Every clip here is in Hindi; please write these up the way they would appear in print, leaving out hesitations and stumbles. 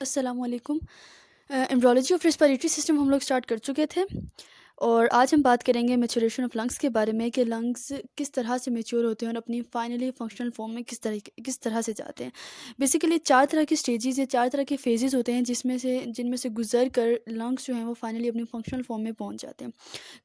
अस्सलामुअलैकुम। एम्ब्रोलॉजी ऑफ रेस्पिरेटरी सिस्टम हम लोग स्टार्ट कर चुके थे और आज हम बात करेंगे मैच्योरेशन ऑफ लंग्स के बारे में कि लंग्स किस तरह से मैच्योर होते हैं और अपनी फाइनली फंक्शनल फॉर्म में किस तरह से जाते हैं। बेसिकली 4 तरह की स्टेजेस या 4 तरह के फेजेस होते हैं जिनमें से गुजर कर लंग्स जो हैं वो फाइनली अपनी फंक्शनल फॉर्म में पहुंच जाते हैं।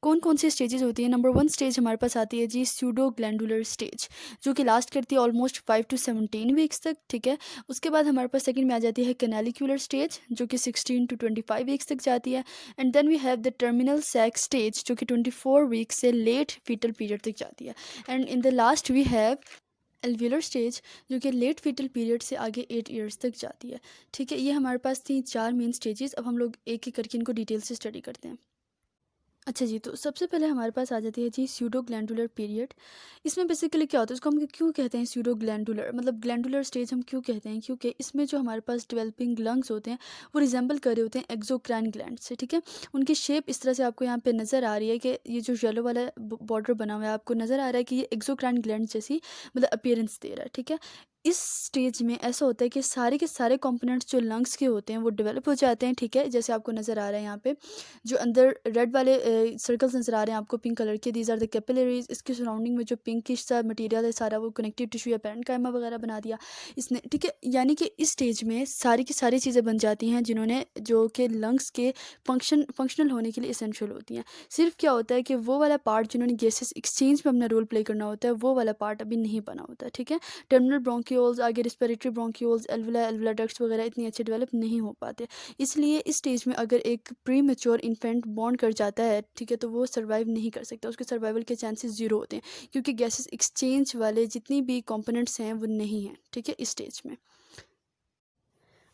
कौन-कौन सी स्टेजेस होती हैं? नंबर 1 स्टेज हमारे पास आती है जी स्यूडो ग्लैंडुलर स्टेज, जो कि लास्ट करती है ऑलमोस्ट 5 टू 17 वीक्स तक, ठीक है? उसके बाद हमारे पास सेकंड में आ जाती है कैनालिक्युलर स्टेज, जो कि 16 टू 25 वीक्स तक जाती है। And then we have the terminal sac stage, जो कि 24 वीक्स से लेट फीटल पीरियड तक जाती है। And in the last we have alveolar stage, जो कि लेट फीटल पीरियड से आगे 8 ईयर्स तक जाती है, ठीक है? ये हमारे पास थी 4 मेन स्टेजेस। अब हम लोग एक-एक करके इनको डिटेल से स्टडी करते हैं। अच्छा जी, तो सबसे पहले हमारे पास आ जाती है जी स्यूडो ग्लैंडुलर पीरियड। इसमें बेसिकली क्या होता है, इसको हम क्यों कहते हैं स्यूडो ग्लैंडुलर, मतलब ग्लैंडुलर स्टेज हम क्यों कहते हैं? क्योंकि इसमें जो हमारे पास डेवलपिंग लंग्स होते हैं वो रिजेंबल कर रहे होते हैं एक्सोक्राइन ग्लैंड से, ठीक है? उनकी शेप इस तरह से आपको यहाँ पे नज़र आ रही है कि ये जो येलो वाला बॉर्डर बना हुआ है, आपको नज़र आ रहा है कि ये एक्सोक्राइन ग्लैंड जैसी मतलब अपीयरेंस दे रहा है, ठीक है? इस स्टेज में ऐसा होता है कि सारे के सारे कंपोनेंट्स जो लंग्स के होते हैं वो डेवलप हो जाते हैं, ठीक है? जैसे आपको नज़र आ रहा है यहाँ पे जो अंदर रेड वाले सर्कल्स नज़र आ रहे हैं आपको पिंक कलर के, दीज आर द कैपिलरीज। इसके सराउंडिंग में जो पिंकिश सा मटेरियल है सारा वो कनेक्टिव टिश्यू या पैरेन्काइमा वगैरह बना दिया इसने, ठीक है? यानी कि इस स्टेज में सारी की सारी चीज़ें बन जाती हैं जिन्होंने जो कि लंग्स के फंक्शनल होने के लिए इसेंशियल होती हैं। सिर्फ क्या होता है कि वो वाला पार्ट जिन्होंने गैसेस एक्सचेंज में अपना रोल प्ले करना होता है वो वाला पार्ट अभी नहीं बना होता है, ठीक है? टर्मिनल ब्रोंक्यूल्स, आगे रिस्पिरेटरी ब्रोंक्यूल्स, एल्वुला डक्ट्स वगैरह इतने अच्छे डेवलप नहीं हो पाते। इसलिए इस स्टेज में अगर एक प्री मैच्योर इन्फेंट बॉर्न कर जाता है, ठीक है, तो वो सर्वाइव नहीं कर सकता, उसके सर्वाइवल के चांसेस ज़ीरो होते हैं क्योंकि गैसेस एक्सचेंज वाले जितनी भी कंपोनेंट्स हैं वो नहीं हैं, ठीक है, इस स्टेज में।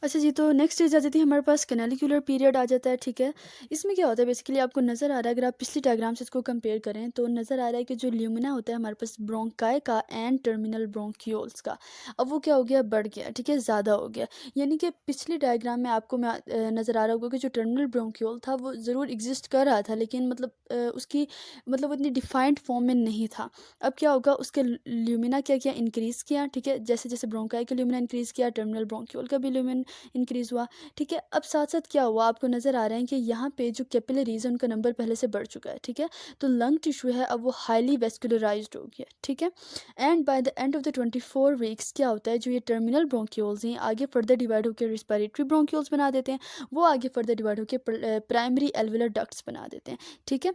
अच्छा जी, तो नेक्स्ट स्टेज आ जाती है हमारे पास कैनालिक्युलर पीरियड आ जाता है, ठीक है? इसमें क्या होता है बेसिकली आपको नज़र आ रहा है, अगर आप पिछली डायग्राम से इसको कंपेयर करें तो नज़र आ रहा है कि जो ल्यूमिना होता है हमारे पास ब्रोंकाई का एंड टर्मिनल ब्रोंक्यूल्स का, अब वो क्या हो गया, बढ़ गया, ठीक है, ज़्यादा हो गया। यानी कि पिछली डायग्राम में आपको नज़र आ रहा होगा कि जो टर्मिनल ब्रोंक्यूल था वो ज़रूर एग्जिस्ट कर रहा था लेकिन मतलब उसकी मतलब उतनी डिफाइंड फॉर्म में नहीं था। अब क्या होगा, उसके ल्यूमिना क्या किया, इंक्रीज़ किया, ठीक है? जैसे जैसे ब्रोंकाई का ल्यूमिना इंक्रीज़ किया, टर्मिनल ब्रोंक्यूल का भी ल्यूमिन इंक्रीज़ हुआ, ठीक है? अब साथ-साथ क्या हुआ, आपको नज़र आ रहा है कि यहाँ पे जो कैपिलरीज़ है उनका नंबर पहले से बढ़ चुका है, ठीक है? तो लंग टिश्यू है अब वो हाईली वैस्कुलराइज्ड हो गया, ठीक है? And by the end of the 24 weeks क्या होता है, जो ये टर्मिनल ब्रोंक्यूल्स हैं आगे फर्दर डिवाइड होकर रिस्पिरेटरी ब्रोंक्यूल्स बना देते हैं, वो आगे फर्दर डिवाइड होकर प्राइमरी एल्वुलर डक्ट्स बना देते हैं, ठीक है?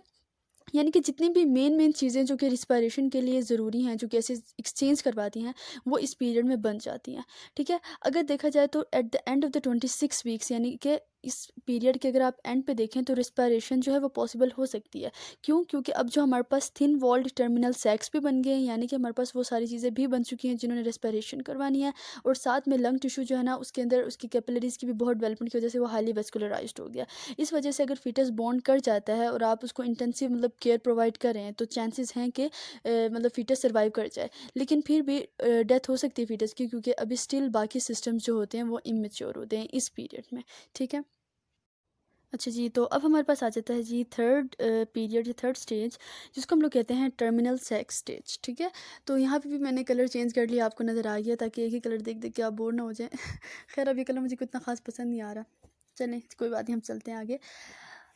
यानी कि जितनी भी मेन चीज़ें जो कि रिस्पायरेशन के लिए ज़रूरी हैं, जो गैसेज़ एक्सचेंज करवाती हैं, वो इस पीरियड में बन जाती हैं, ठीक है? अगर देखा जाए तो at the end of the 26 weeks यानी कि इस पीरियड के अगर आप एंड पे देखें तो रिस्पायरेशन जो है वो पॉसिबल हो सकती है। क्यों? क्योंकि अब जो हमारे पास थिन वॉल्ड टर्मिनल सैक्स भी बन गए हैं, यानी कि हमारे पास वो सारी चीज़ें भी बन चुकी हैं जिन्होंने रिस्पायरेशन करवानी है और साथ में लंग टिश्यू जो है ना उसके अंदर उसकी कैपिलरीज़ की भी बहुत डेवलपमेंट की वजह से वो हाईली वैस्कुलराइज्ड हो गया। इस वजह से अगर फीटस बॉन्ड कर जाता है और आप उसको इंटेंसिव मतलब केयर प्रोवाइड कर रहे हैं तो चांसेस हैं कि मतलब फीटस सर्वाइव कर जाए। लेकिन फिर भी डेथ हो सकती है फीटस की क्योंकि अभी स्टिल बाकी सिस्टम्स जो होते हैं वो इमेच्योर होते हैं इस पीरियड में, ठीक है? अच्छा जी, तो अब हमारे पास आ जाता है जी थर्ड पीरियड या थर्ड स्टेज, जिसको हम लोग कहते हैं टर्मिनल सेक्स स्टेज, ठीक है? तो यहाँ पे भी मैंने कलर चेंज कर लिया, आपको नज़र आ गया ताकि एक ही कलर देख देख के आप बोर ना हो जाएं। खैर अब ये कलर मुझे इतना ख़ास पसंद नहीं आ रहा। चलें कोई बात नहीं, हम चलते हैं आगे।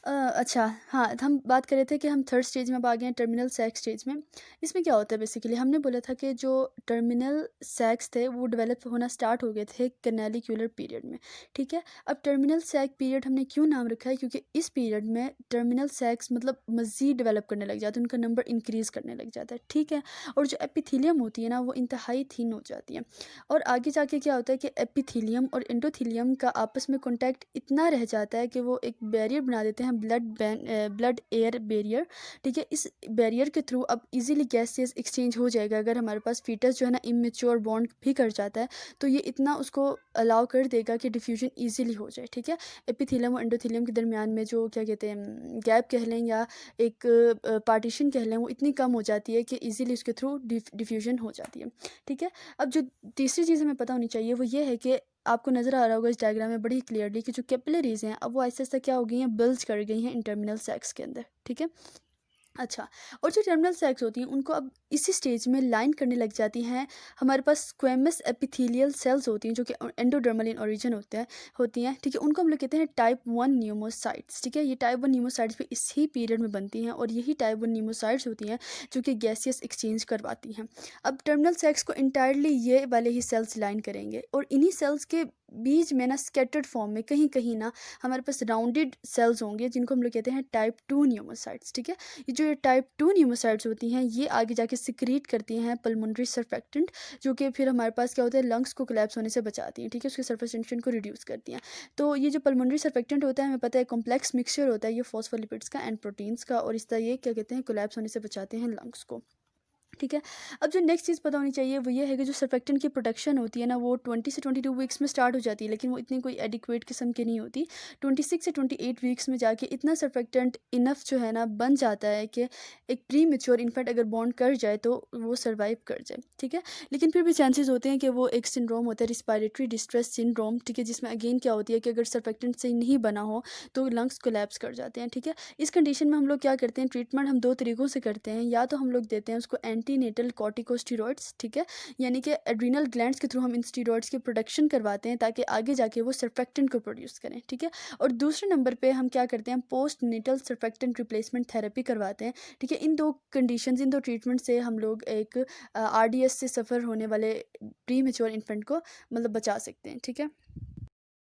अच्छा हाँ, तो हम बात कर रहे थे कि हम थर्ड स्टेज में अब आ गए हैं टर्मिनल सैक स्टेज में। इसमें क्या होता है बेसिकली हमने बोला था कि जो टर्मिनल सैक्स थे वो डेवलप होना स्टार्ट हो गए थे कैनालिक्युलर पीरियड में, ठीक है? अब टर्मिनल सैक पीरियड हमने क्यों नाम रखा है, क्योंकि इस पीरियड में टर्मिनल सैक्स मतलब मज़ीद डेवलप करने लग जाते हैं, उनका नंबर इंक्रीज़ करने लग जाता है, ठीक है? और जो एपिथेलियम होती है ना वो इंतहाई थिन हो जाती है और आगे जाके क्या होता है कि एपिथेलियम और एंडोथेलियम का आपस में कॉन्टैक्ट इतना रह जाता है कि वो एक बैरियर बना देते हैं, ब्लड एयर बैरियर, ठीक है? इस बैरियर के थ्रू अब इजीली गैसेस एक्सचेंज हो जाएगा। अगर हमारे पास फीटस जो है ना इमेच्योर बॉन्ड भी कर जाता है तो ये इतना उसको अलाउ कर देगा कि डिफ्यूजन ईजिली हो जाए, ठीक है? एपिथेलियम और एंडोथेलियम के दरमियान में जो क्या कहते हैं गैप कह लें या एक पार्टीशन कह लें, वो इतनी कम हो जाती है कि ईजिली उसके थ्रू डिफ्यूजन हो जाती है, ठीक है? अब जो तीसरी चीज़ हमें पता होनी चाहिए वो ये है कि आपको नज़र आ रहा होगा इस डायग्राम में बड़ी क्लियरली कि जो कैपिलरीज़ हैं अब वो आहिस्ता-आहिस्ता क्या हो गई हैं, बिल्ज कर गई हैं इन टर्मिनल सैक्स के अंदर, ठीक है? अच्छा, और जो टर्मिनल सैक्स होती हैं उनको अब इसी स्टेज में लाइन करने लग जाती हैं। हमारे पास स्क्वेमस एपिथेलियल सेल्स होती हैं जो कि एंडोडर्मल इन ओरिजिन होती हैं, ठीक है? उनको हम लोग कहते हैं टाइप 1 न्यूमोसाइट्स, ठीक है? ये टाइप 1 न्यूमोसाइट्स भी इसी पीरियड में बनती हैं और यही टाइप 1 न्यूमोसाइट्स होती हैं जो कि गैसियस एक्सचेंज करवाती हैं। अब टर्मिनल सैक्स को एंटायरली ये वाले ही सेल्स लाइन करेंगे और इन्हीं सेल्स के बीच में ना स्कैटर्ड फॉर्म में कहीं-कहीं ना हमारे पास राउंडेड सेल्स होंगे जिनको हम लोग कहते हैं टाइप 2 न्यूमोसाइट्स, ठीक है? ये जो टाइप 2 न्यूमोसाइट्स होती हैं ये आगे जाके सिक्रीट करती हैं पल्मोनरी सर्फेक्टेंट जो कि फिर हमारे पास क्या होता है लंग्स को कोलैप्स होने से बचाती हैं, ठीक है? उसके सरफेस टेंशन को रिड्यूस करती हैं। तो ये जो पल्मोनरी सर्फेक्टेंट होता है हमें पता है कॉम्प्लेक्स मिक्सचर होता है ये फॉस्फोलिपिड्स का एंड प्रोटीन्स का और इस तरह ये क्या कहते हैं कोलैप्स होने से बचाते हैं लंग्स को। ठीक है। अब जो नेक्स्ट चीज़ पता होनी चाहिए वो ये है कि जो सर्फेक्टेंट की प्रोडक्शन होती है ना वो 20 से 22 वीक्स में स्टार्ट हो जाती है लेकिन वो इतनी कोई एडिक्वेट किस्म की नहीं होती। 26 से 28 वीक्स में जाके इतना सर्फेक्टेंट इनफ जो है ना बन जाता है कि एक प्री मेच्योर इन्फेंट अगर बॉन्ड कर जाए तो वो सर्वाइव कर जाए, ठीक है। लेकिन फिर भी चांसेस होते हैं कि वो एक सिंड्रोम होता है रिस्पायरेटरी डिस्ट्रेस सिंड्रोम, ठीक है, जिसमें अगेन क्या होती है कि अगर सर्फेक्टेंट सही नहीं बना हो तो लंग्स कोलैप्स कर जाते हैं, ठीक है। इस कंडीशन में हम लोग क्या करते हैं ट्रीटमेंट हम दो तरीक़ों से करते हैं। या तो हम लोग देते हैं उसको एंटीनेटल कॉर्टिकोस्टेरॉइड्स, ठीक है, यानी कि एड्रिनल ग्लैंड्स के थ्रू हम इन स्टेरॉइड्स की प्रोडक्शन करवाते हैं ताकि आगे जाके वो सर्फेक्टेंट को प्रोड्यूस करें, ठीक है। और दूसरे नंबर पे हम क्या करते हैं post natal surfactant replacement therapy करवाते हैं, ठीक है। इन दो कंडीशंस इन दो ट्रीटमेंट से हम लोग एक आरडीएस से सफ़र होने वाले प्री मेच्योर इन्फेंट को मतलब बचा सकते हैं, ठीक है।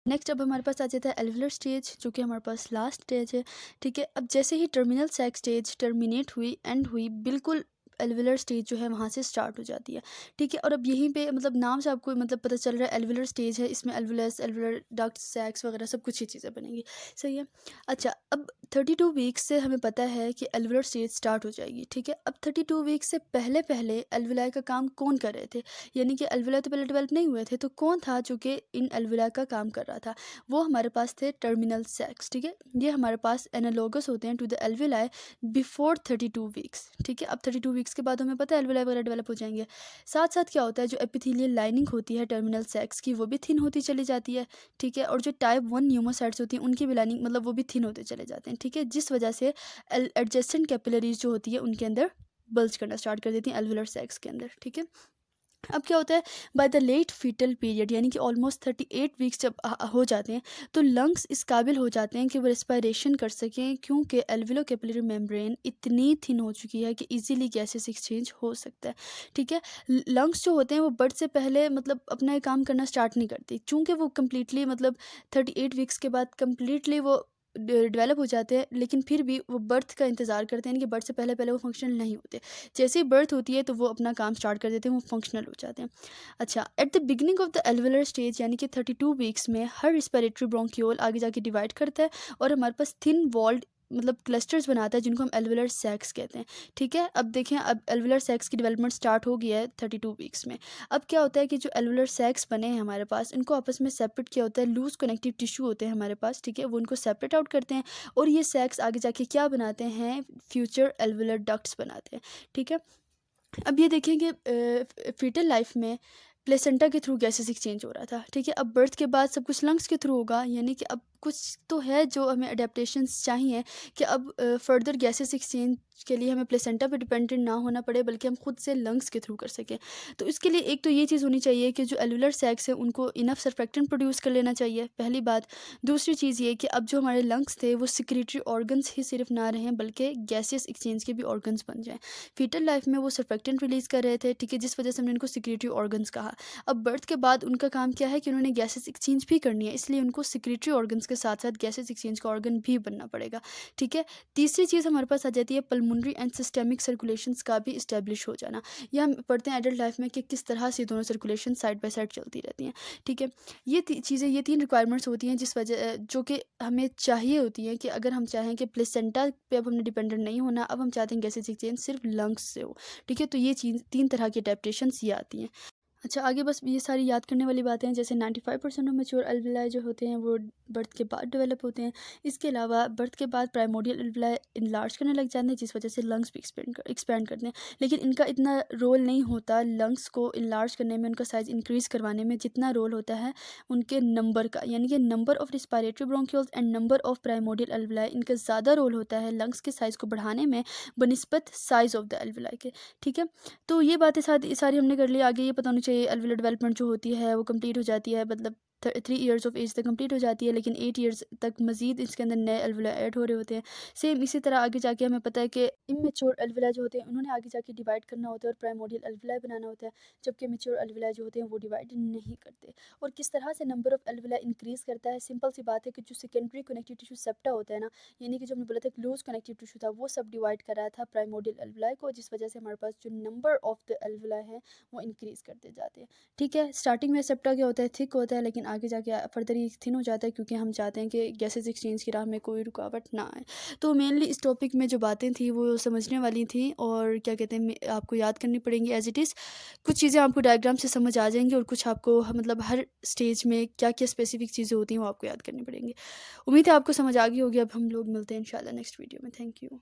नेक्स्ट अब हमारे पास आ जाता है एल्वुलर स्टेज जो कि हमारे पास लास्ट स्टेज है, ठीक है। अब जैसे ही टर्मिनल सैक स्टेज टर्मिनेट हुई एंड हुई बिल्कुल एल्वुलर स्टेज जो है वहाँ से स्टार्ट हो जाती है, ठीक है। और अब यहीं पे मतलब नाम से आपको मतलब पता चल रहा है एल्वुलर स्टेज है, इसमें एल्वुलस एल्वुलर डक्ट सैक्स वगैरह सब कुछ ही चीज़ें बनेंगी, सही है। अच्छा, अब 32 वीक्स से हमें पता है कि एल्वुलर स्टेज स्टार्ट हो जाएगी, ठीक है। अब 32 वीक्स से पहले पहले एल्वुलाई का काम कौन कर रहे थे, यानी कि एल्वुलाई तो पहले डेवलप नहीं हुए थे तो कौन था जो कि इन एल्वुलाई का काम कर रहा था, वो हमारे पास थे टर्मिनल सैक्स, ठीक है। ये हमारे पास एनालोगस होते हैं to the alveoli before 32 weeks, ठीक है। अब 32 वीक्स के बाद हमें पता है एल्वुलाई वगैरह डेवलप हो जाएंगे। साथ साथ क्या होता है जो एपिथेलियल लाइनिंग होती है टर्मिनल सैक्स की वो भी थिन होती चली जाती है, ठीक है। और जो टाइप 1 न्यूमोसाइट्स होती हैं उनकी भी लाइनिंग मतलब वो भी थिन होते चले जाते हैं, ठीक है, जिस वजह से एडजेसेंट कैपिलरीज जो होती है उनके अंदर बल्ज करना स्टार्ट कर देती हैं एल्वुलर सैक्स के अंदर, ठीक है। अब क्या होता है by the late fetal period यानी कि ऑलमोस्ट 38 वीक्स जब हो जाते हैं तो लंग्स इस काबिल हो जाते हैं कि वो रेस्पिरेशन कर सकें क्योंकि एल्विलो कैपिलरी मेम्ब्रेन इतनी थिन हो चुकी है कि इजीली गैसेस एक्सचेंज हो सकता है, ठीक है। लंग्स जो होते हैं वो बर्थ से पहले मतलब अपना ये काम करना स्टार्ट नहीं करती चूँकि वो कम्प्लीटली मतलब 38 वीक्स के बाद कम्प्लीटली वो डेवलप हो जाते हैं लेकिन फिर भी वो बर्थ का इंतज़ार करते हैं कि बर्थ से पहले पहले वो फंक्शनल नहीं होते। जैसे ही बर्थ होती है तो वो अपना काम स्टार्ट कर देते हैं, वो फंक्शनल हो जाते हैं। अच्छा, at the beginning of the alveolar stage यानी कि 32 वीक्स में हर रिस्पिरेटरी ब्रोंक्यूल आगे जाके डिवाइड करता है और हमारे पास थिन वॉल्ड मतलब क्लस्टर्स बनाता है जिनको हम एल्वुलर सैक्स कहते हैं, ठीक है। अब देखें अब एल्वुलर सैक्स की डेवलपमेंट स्टार्ट हो गया है 32 वीक्स में। अब क्या होता है कि जो एल्वुलर सैक्स बने हैं हमारे पास इनको आपस में सेपरेट किया होता है, लूज कनेक्टिव टिश्यू होते हैं हमारे पास, ठीक है, वो उनको सेपरेट आउट करते हैं और ये सैक्स आगे जाके क्या बनाते हैं फ्यूचर एल्वुलर डक्ट्स बनाते हैं, ठीक है। अब ये देखिए कि फीटल लाइफ में प्लेसेंटा के थ्रू गैसेस एक्सचेंज हो रहा था, ठीक है। अब बर्थ के बाद सब कुछ लंग्स के थ्रू होगा यानी कि अब कुछ तो है जो हमें अडेप्टेशंस चाहिए कि अब फर्दर गैसेस एक्सचेंज के लिए हमें प्लेसेंटा पे डिपेंडेंट ना होना पड़े बल्कि हम खुद से लंग्स के थ्रू कर सकें। तो इसके लिए एक तो ये चीज़ होनी चाहिए कि जो एल्वुलर सैक्स है उनको इनफ सर्फेक्टेंट प्रोड्यूस कर लेना चाहिए, पहली बात। दूसरी चीज़ ये कि अब जो हमारे लंग्स थे वो सिक्रेटरी ऑर्गन्स ही सिर्फ ना रहें बल्कि गैसियस एक्सचेंज के भी ऑर्गन्स बन जाएँ। फीटल लाइफ में वो सर्फेक्टेंट रिलीज़ कर रहे थे, ठीक है, जिस वजह से हमने इनको सिक्रेटरी ऑर्गन्स कहा। अब बर्थ के बाद उनका काम क्या है कि उन्होंने गैसेस एक्सचेंज भी करनी है, इसलिए उनको सिक्रेटरी ऑर्गन्स के साथ साथ गैसेस एक्सचेंज का ऑर्गन भी बनना पड़ेगा, ठीक है। तीसरी चीज़ हमारे पास आ जाती है पल्मोनरी एंड सिस्टेमिक सर्कुलेशंस का भी इस्टेब्लिश हो जाना। यह हम पढ़ते हैं एडल्ट लाइफ में कि किस तरह से दोनों सर्कुलेशन साइड बाय साइड चलती रहती हैं, ठीक है। ये चीज़ें ये तीन रिक्वायरमेंट्स होती हैं जिस वजह जो कि हमें चाहिए होती हैं कि अगर हम चाहें कि प्लेसेंटा पे अब हमने डिपेंडेंट नहीं होना, अब हम चाहते हैं गैसेस एक्सचेंज सिर्फ लंग्स से हो, ठीक है। तो ये चीज़ तीन तरह की अडेप्टेशंस ये आती हैं। अच्छा, आगे बस ये सारी याद करने वाली बातें हैं, जैसे 95% ऑफ मैच्योर अल्विलाई जो होते हैं वो बर्थ के बाद डेवलप होते हैं। इसके अलावा बर्थ के बाद प्राइमोर्डियल अल्विलाई इनलार्ज करने लग जाते हैं, जिस वजह से लंग्स भी एक्सपेंड करते हैं। लेकिन इनका इतना रोल नहीं होता लंग्स को इनलार्ज करने में, उनका साइज़ इंक्रीज़ करवाने में, जितना रोल होता है उनके नंबर का, यानी कि number of respiratory bronchioles and number of primordial alveoli. इनका ज़्यादा रोल होता है लंग्स के साइज़ को बढ़ाने में बनिस्बत साइज़ ऑफ द अल्विलाई के। ठीक है, तो ये बातें सारी हमने कर ली। आगे ये पता होना चाहिए एल्वियोलर डेवलपमेंट जो होती है वो कंप्लीट हो जाती है, मतलब 3 ईयर्स ऑफ एज तक कंप्लीट हो जाती है, लेकिन 8 ईयर्स तक मजीद इसके अंदर नए अल्वियोलाई ऐड हो रहे होते हैं। सेम इसी तरह आगे जाके हमें पता है कि इमेच्योर अल्वियोलाई जो होते हैं उन्होंने आगे जाके डिवाइड करना होता है और प्राइमोर्डियल अल्वियोलाई बनाना होता है, जबकि मैच्योर अल्वियोलाई जो होते हैं वो डिवाइड नहीं करते। और किस तरह से नंबर ऑफ अल्वियोलाई इंक्रीज़ करता है, सिंपल सी बात है कि जो सेकेंडरी कनेक्टिव टिश्यू सेप्टा होता है ना, यानी कि जो हमने बोला था क्लोज कनेक्टिव टिश्यू था, वो सब डिवाइड कर रहा था प्राइमोर्डियल अल्वियोलाई को, जिस वजह से हमारे पास जो नंबर ऑफ द अल्वियोलाई है वो इंक्रीज़ करते जाते हैं। ठीक है, स्टार्टिंग में सेप्टा क्या होता है, थिक होता है, लेकिन आगे जाके फर्दर ही थिन हो जाता है, क्योंकि हम चाहते हैं कि गैसेज एक्सचेंज की राह में कोई रुकावट ना आए। तो मेनली इस टॉपिक में जो बातें थी वो समझने वाली थी, और क्या कहते हैं आपको याद करनी पड़ेंगी एज इट इज़। कुछ चीज़ें आपको डायग्राम से समझ आ जाएंगी, और कुछ आपको मतलब हर स्टेज में क्या क्या स्पेसिफिक चीज़ें होती हैं वो आपको याद करनी पड़ेंगी। उम्मीद है आपको समझ आ गई होगी। अब हम लोग मिलते हैं इंशाल्लाह नेक्स्ट वीडियो में। Thank you.